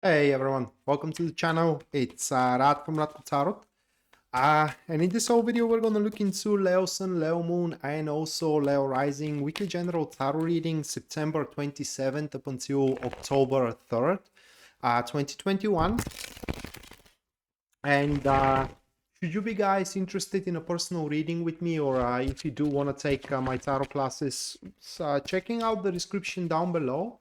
Hey everyone, welcome to the channel. It's Rad from Radko Tarot. And in this whole video, we're going to look into Leo Sun, Leo Moon, and also Leo Rising weekly general tarot reading September 27th up until October 3rd, 2021. And should you be guys interested in a personal reading with me, or if you do want to take my tarot classes, checking out the description down below.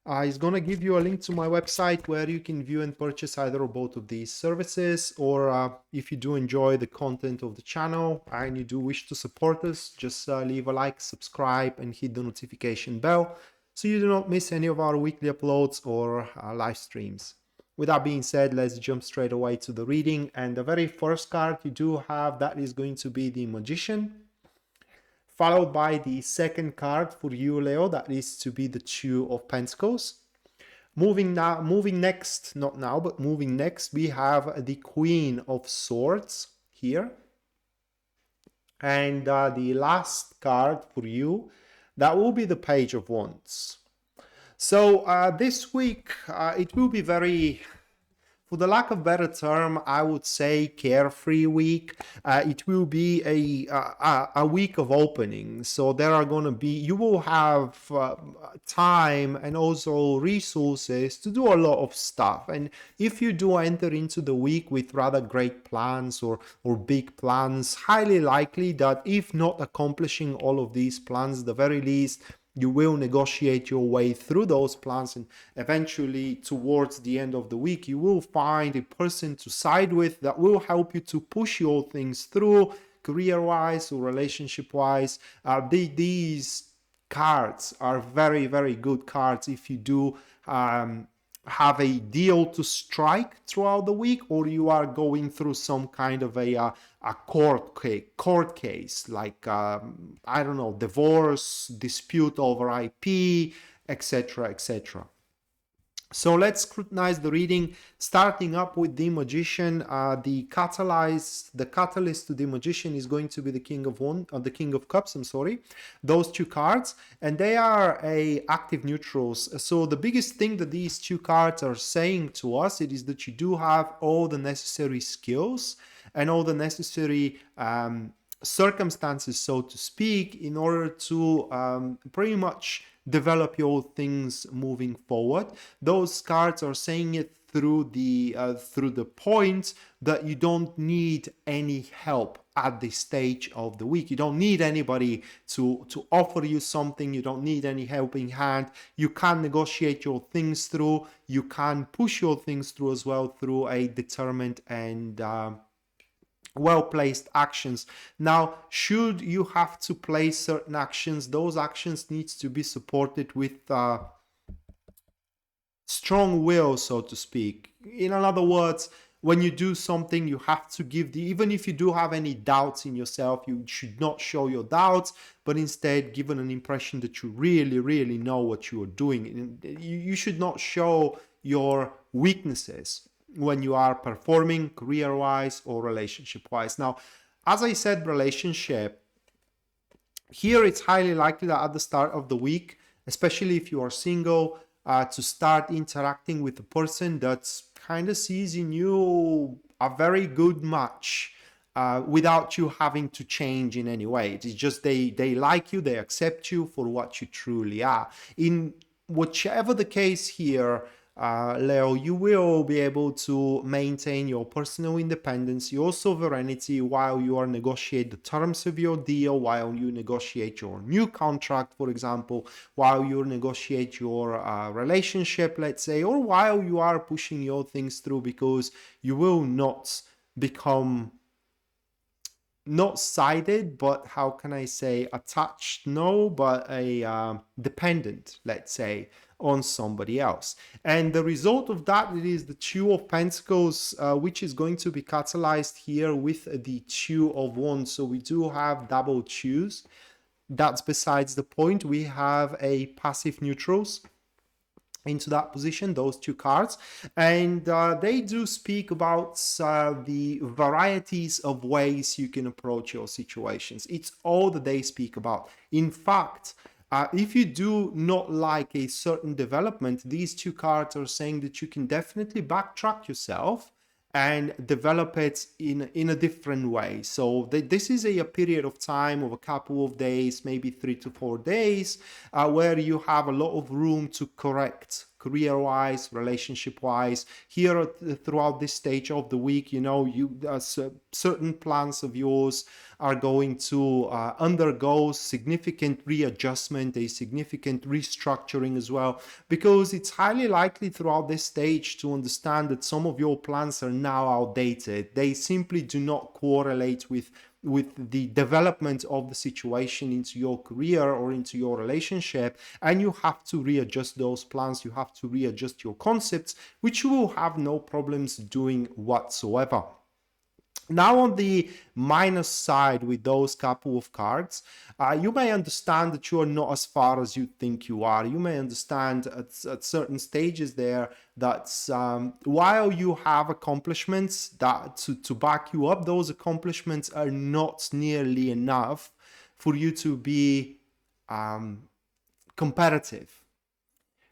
It's going to give you a link to my website where you can view and purchase either or both of these services, or if you do enjoy the content of the channel and you do wish to support us, just leave a like, subscribe, and hit the notification bell so you do not miss any of our weekly uploads or live streams. With that being said, let's jump straight away to the reading. And the very first card you do have, that is going to be the Magician, followed by the second card for you, Leo, that is to be the Two of Pentacles. Moving next, we have the Queen of Swords here. And the last card for you, that will be the Page of Wands. So this week, it will be very, for the lack of better term, I would say carefree week. It will be a week of opening. So there are going to be, you will have time and also resources to do a lot of stuff. And if you do enter into the week with rather great plans or big plans, highly likely that if not accomplishing all of these plans, at the very least, you will negotiate your way through those plans, and eventually towards the end of the week you will find a person to side with that will help you to push your things through, career-wise or relationship-wise. These cards are very, very good cards if you do have a deal to strike throughout the week, or you are going through some kind of a court case, like I don't know, divorce, dispute over IP, etc., etc. So let's scrutinize the reading, starting up with the Magician. The catalyst to the Magician is going to be the King of Cups. Those two cards, and they are active neutrals. So the biggest thing that these two cards are saying to us, it is that you do have all the necessary skills and all the necessary circumstances, so to speak, in order to pretty much develop your things moving forward. Those cards are saying it through the point that you don't need any help at this stage of the week. You don't need anybody to offer you something. You don't need any helping hand. You can negotiate your things through. You can push your things through as well through a determined and well-placed actions. Now, should you have to place certain actions, those actions needs to be supported with strong will, so to speak. In other words, when you do something, you have to give even if you do have any doubts in yourself, you should not show your doubts, but instead give an impression that you really, really know what you are doing. You should not show your weaknesses when you are performing career-wise or relationship-wise. Now, as I said, relationship, here it's highly likely that at the start of the week, especially if you are single, to start interacting with a person that's kind of sees in you a very good match without you having to change in any way. It's just they like you, they accept you for what you truly are. In whichever the case here, Leo, you will be able to maintain your personal independence, your sovereignty, while you are negotiate the terms of your deal, while you negotiate your new contract, for example, while you negotiate your relationship, let's say, or while you are pushing your things through, because you will not become not sided, but how can I say, attached, no, but a dependent, let's say, on somebody else. And the result of that, it is the Two of Pentacles, which is going to be catalyzed here with the Two of Wands. So we do have double twos. That's besides the point. We have a passive neutrals into that position, those two cards, and they do speak about the varieties of ways you can approach your situations. It's all that they speak about. In fact, If you do not like a certain development, these two cards are saying that you can definitely backtrack yourself and develop it in a different way. So this is a period of time of a couple of days, maybe 3 to 4 days, where you have a lot of room to correct career-wise, relationship-wise. Here throughout this stage of the week, you know, certain plans of yours are going to undergo significant readjustment, a significant restructuring as well, because it's highly likely throughout this stage to understand that some of your plans are now outdated. They simply do not correlate with the development of the situation into your career or into your relationship, and you have to readjust those plans. You have to readjust your concepts, which you will have no problems doing whatsoever. Now, on the minus side with those couple of cards, you may understand that you are not as far as you think you are. You may understand at certain stages there that while you have accomplishments that to back you up, those accomplishments are not nearly enough for you to be competitive.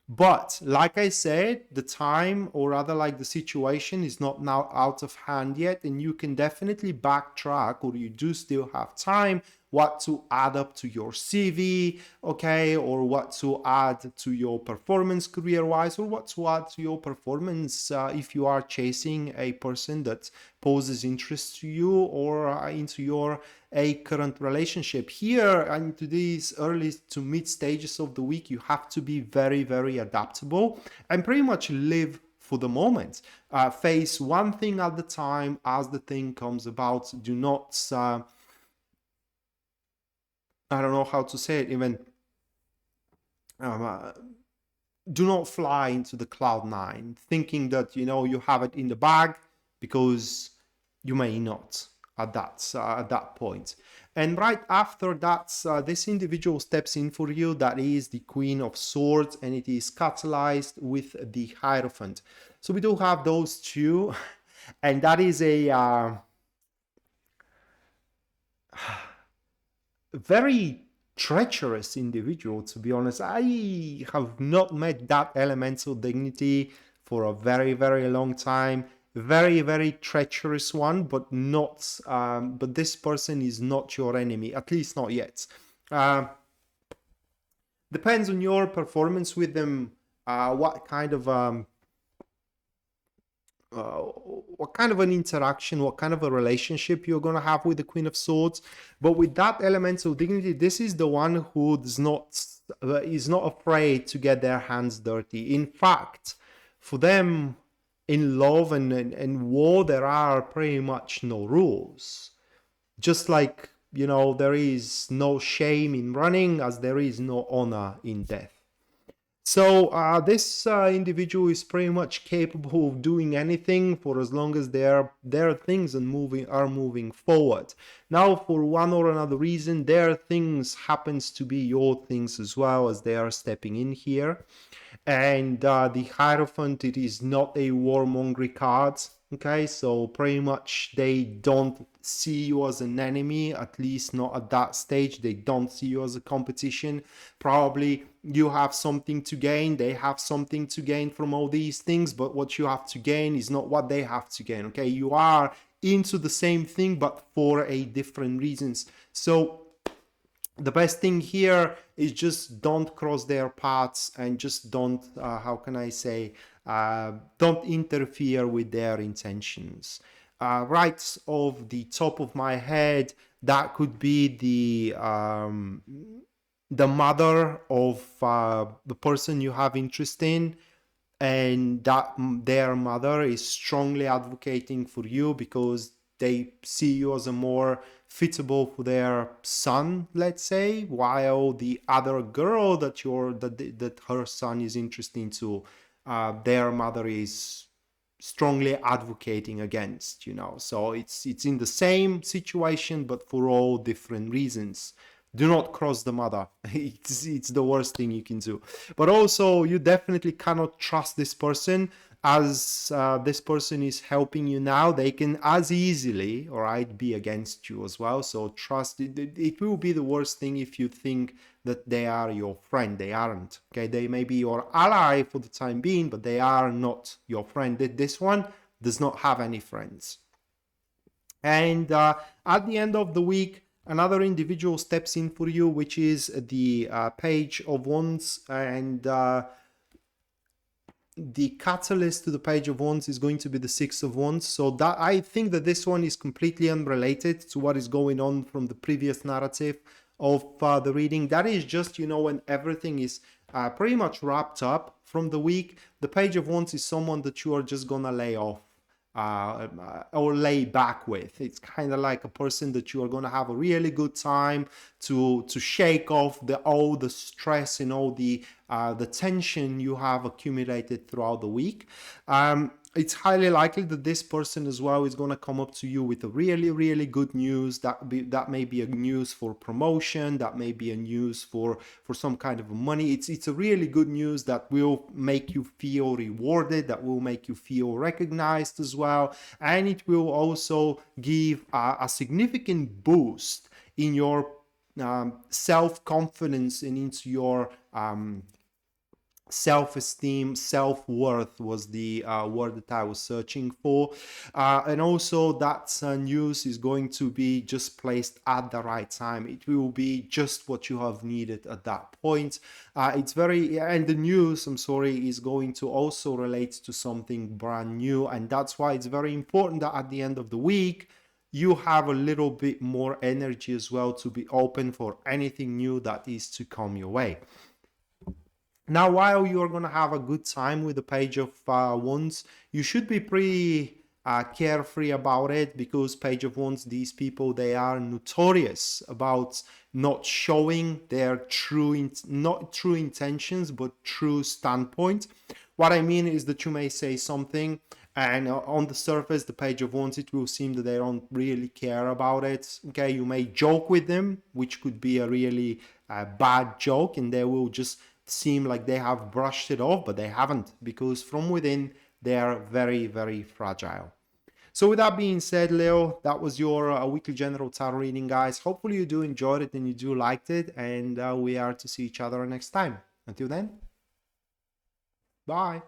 But like I said, the time, or rather like the situation, is not now out of hand yet, and you can definitely backtrack, or you do still have time, what to add up to your CV, okay, or what to add to your performance career-wise, or what to add to your performance if you are chasing a person that poses interest to you, or into your a current relationship. Here into these early to mid stages of the week, you have to be very, very adaptable and pretty much live for the moment. Face one thing at the time as the thing comes about. Do not I don't know how to say it even. Do not fly into the cloud nine thinking that, you know, you have it in the bag, because you may not at that point. And right after that, this individual steps in for you. That is the Queen of Swords, and it is catalyzed with the Hierophant. So we do have those two, and that is a very treacherous individual, to be honest. I have not met that elemental dignity for a very, very long time. Very, very treacherous one, but not but this person is not your enemy, at least not yet. Depends on your performance with them, what kind of an interaction, what kind of a relationship you're going to have with the Queen of Swords. But with that elemental dignity, this is the one who is not afraid to get their hands dirty. In fact, for them, in love and war, there are pretty much no rules. Just like, you know, there is no shame in running, as there is no honor in death. So this individual is pretty much capable of doing anything for as long as their things are moving forward. Now, for one or another reason, their things happens to be your things as well, as they are stepping in here. And the Hierophant, it is not a warmongering card. Okay, so pretty much they don't see you as an enemy, at least not at that stage. They don't see you as a competition. Probably you have something to gain, they have something to gain from all these things, but what you have to gain is not what they have to gain. Okay, you are into the same thing, but for a different reasons. So the best thing here is just don't cross their paths, and just don't, how can I say, don't interfere with their intentions. Right off the top of my head, that could be the mother of the person you have interest in, and that their mother is strongly advocating for you because they see you as a more fitable for their son, let's say, while the other girl that her son is interested into, their mother is strongly advocating against, you know. So it's in the same situation, but for all different reasons. Do not cross the mother. It's the worst thing you can do. But also, you definitely cannot trust this person, as this person is helping you now. They can as easily, all right, be against you as well. So trust, it will be the worst thing if you think that they are your friend. They aren't. Okay, they may be your ally for the time being, but they are not your friend. This one does not have any friends. And at the end of the week, another individual steps in for you, which is the Page of Wands, and the catalyst to the Page of Wands is going to be the Six of Wands. So that, I think that this one is completely unrelated to what is going on from the previous narrative of the reading. That is just, you know, when everything is pretty much wrapped up from the week. The Page of Wands is someone that you are just gonna lay off or lay back with. It's kind of like a person that you are going to have a really good time to shake off all the stress and all the tension you have accumulated throughout the week. It's highly likely that this person as well is going to come up to you with a really good news. That may be a news for promotion, that may be a news for some kind of money. It's a really good news that will make you feel rewarded, that will make you feel recognized as well, and it will also give a significant boost in your self-confidence and into your self-esteem. Self-worth was the word that I was searching for, and also that news is going to be just placed at the right time. It will be just what you have needed at that point. It's very, and the news, I'm sorry, is going to also relate to something brand new, and that's why it's very important that at the end of the week you have a little bit more energy as well to be open for anything new that is to come your way. Now, while you're going to have a good time with the Page of Wands, you should be pretty carefree about it, because Page of Wands, these people, they are notorious about not showing their not true intentions, but true standpoint. What I mean is that you may say something, and on the surface, the Page of Wands, it will seem that they don't really care about it. Okay, you may joke with them, which could be a really bad joke, and they will just seem like they have brushed it off, but they haven't, because from within they are very fragile. So with that being said, Leo, that was your weekly general tarot reading, guys. Hopefully you do enjoyed it and you do liked it, and we are to see each other next time. Until then, bye.